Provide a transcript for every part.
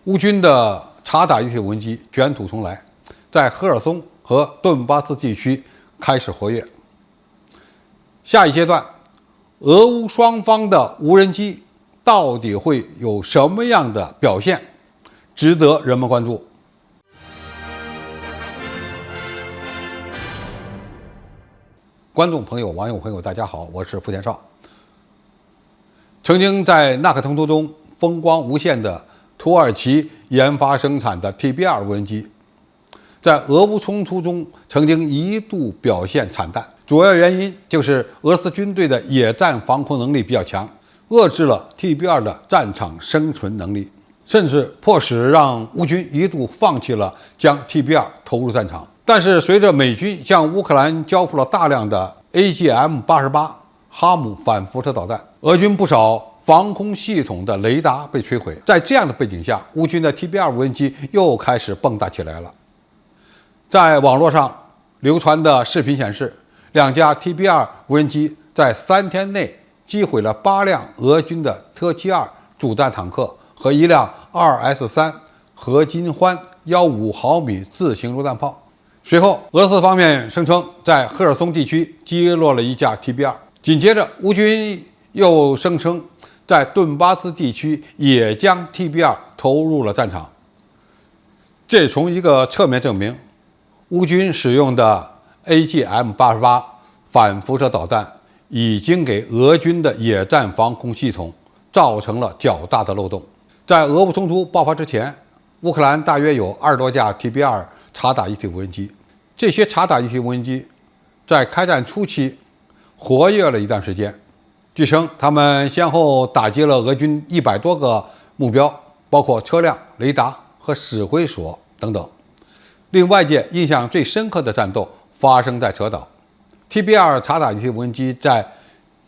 乌军的察打一体无人机卷土重来，在赫尔松和顿巴斯地区开始活跃。下一阶段，俄乌双方的无人机到底会有什么样的表现，值得人们关注。观众朋友、网友朋友，大家好，我是付天少。曾经在纳克冲突中风光无限的土耳其研发生产的 TB2 无人机，在俄乌冲突中曾经一度表现惨淡，主要原因就是俄罗斯军队的野战防空能力比较强，遏制了 TB2 的战场生存能力，甚至迫使让乌军一度放弃了将 TB2 投入战场。但是随着美军向乌克兰交付了大量的 AGM-88哈姆反辐射导弹，俄军不少防空系统的雷达被摧毁。在这样的背景下，乌军的 TB2 无人机又开始蹦跶起来了。在网络上流传的视频显示，两架 TB2 无人机在3天内击毁了8辆俄军的特72主战坦克和一辆 2S3 合金欢15毫米自行榴弹炮。随后，俄罗斯方面声称在赫尔松地区击落了一架 TB2。紧接着，乌军又声称在顿巴斯地区也将 TB2 投入了战场。这从一个侧面证明，乌军使用的 AGM-88反辐射导弹已经给俄军的野战防空系统造成了较大的漏洞。在俄乌冲突爆发之前，乌克兰大约有20多架 TB2 察打一体无人机。这些察打一体无人机在开战初期活跃了一段时间，据称他们先后打击了俄军100多个目标，包括车辆、雷达和指挥所等等。令外界印象最深刻的战斗发生在车岛。TB2 察打一体无人机在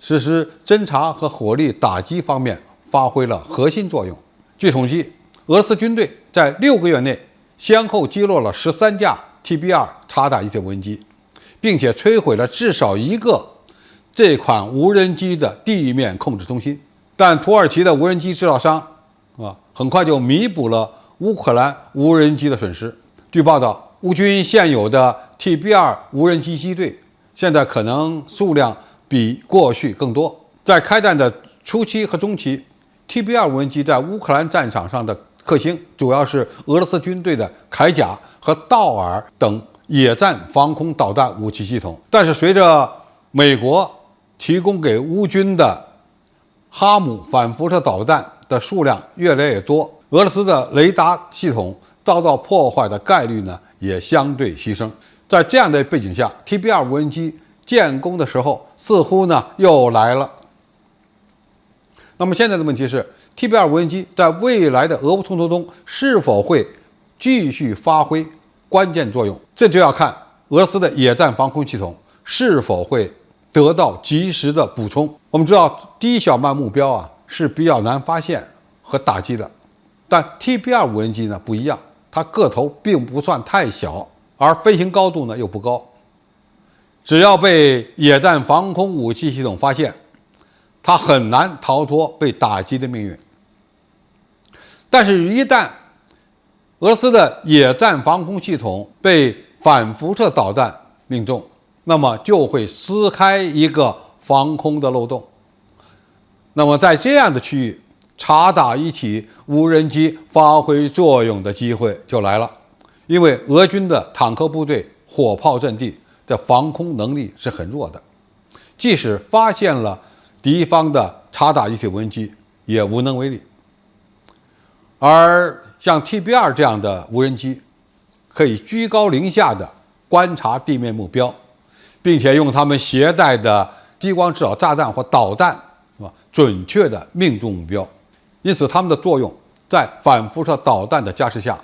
实施侦察和火力打击方面发挥了核心作用。据统计，俄罗斯军队在6个月内先后击落了13架 TB2 察打一体无人机，并且摧毁了至少一个这款无人机的地面控制中心。但土耳其的无人机制造商很快就弥补了乌克兰无人机的损失。据报道，乌军现有的 TB2 无人机机队现在可能数量比过去更多。在开战的初期和中期， TB2 无人机在乌克兰战场上的克星主要是俄罗斯军队的铠甲和道尔等野战防空导弹武器系统。但是随着美国提供给乌军的哈姆反辐射导弹的数量越来越多，俄罗斯的雷达系统遭到破坏的概率呢也相对提升。在这样的背景下， TB2 无人机建功的时候似乎呢又来了。那么现在的问题是， TB2 无人机在未来的俄乌冲突中是否会继续发挥关键作用，这就要看俄罗斯的野战防空系统是否会得到及时的补充。我们知道低小慢目标是比较难发现和打击的，但 TB2 无人机呢不一样，它个头并不算太小，而飞行高度呢又不高，只要被野战防空武器系统发现，它很难逃脱被打击的命运。但是一旦俄罗斯的野战防空系统被反辐射导弹命中，那么就会撕开一个防空的漏洞。那么在这样的区域，察打一体无人机发挥作用的机会就来了。因为俄军的坦克部队、火炮阵地的防空能力是很弱的，即使发现了敌方的察打一体无人机也无能为力。而像 TB2 这样的无人机可以居高临下的观察地面目标，并且用他们携带的激光制导炸弹或导弹准确的命中目标，因此它们的作用在反辐射导弹的加持下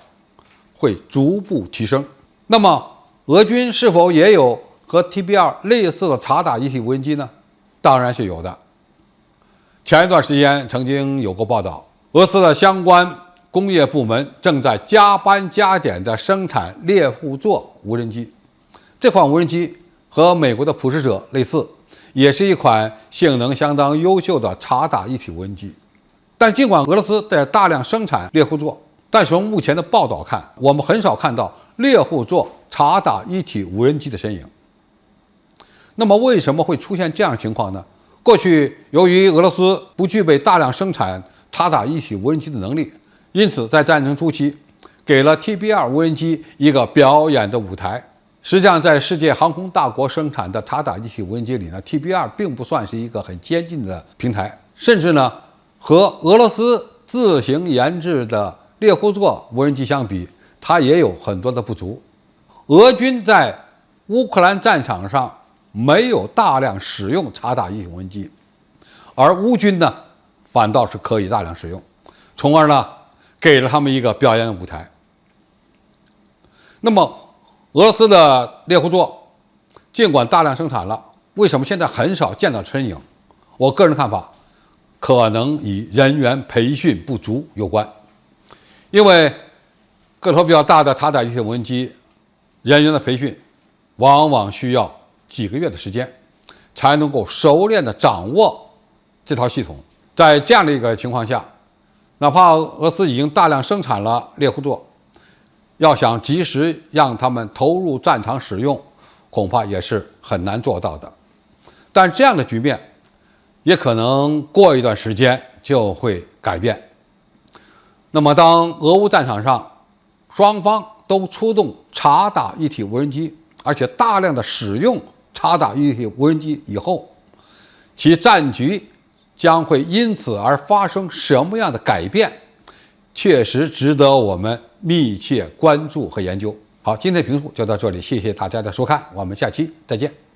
会逐步提升。那么俄军是否也有和 TB2 类似的察打一体无人机呢？当然是有的。前一段时间曾经有过报道，俄罗斯的相关工业部门正在加班加点地生产猎户座无人机。这款无人机和美国的普什者类似，也是一款性能相当优秀的察打一体无人机。但尽管俄罗斯在大量生产猎户座，但从目前的报道看，我们很少看到猎户座察打一体无人机的身影。那么为什么会出现这样的情况呢？过去由于俄罗斯不具备大量生产察打一体无人机的能力，因此在战争初期给了 TB2 无人机一个表演的舞台。实际上，在世界航空大国生产的察打一体无人机里呢 ，TB2 并不算是一个很先进的平台，甚至呢，和俄罗斯自行研制的猎户座无人机相比，它也有很多的不足。俄军在乌克兰战场上没有大量使用察打一体无人机，而乌军呢，反倒是可以大量使用，从而呢，给了他们一个表演的舞台。那么，俄罗斯的猎户座尽管大量生产了，为什么现在很少见到身影？我个人看法，可能与人员培训不足有关。因为个头比较大的察打一体无人机人员的培训，往往需要几个月的时间，才能够熟练地掌握这套系统。在这样的一个情况下，哪怕俄罗斯已经大量生产了猎户座，要想及时让他们投入战场使用，恐怕也是很难做到的。但这样的局面也可能过一段时间就会改变。那么当俄乌战场上双方都出动察打一体无人机，而且大量的使用察打一体无人机以后，其战局将会因此而发生什么样的改变，确实值得我们密切关注和研究。好，今天的评述就到这里，谢谢大家的收看，我们下期再见。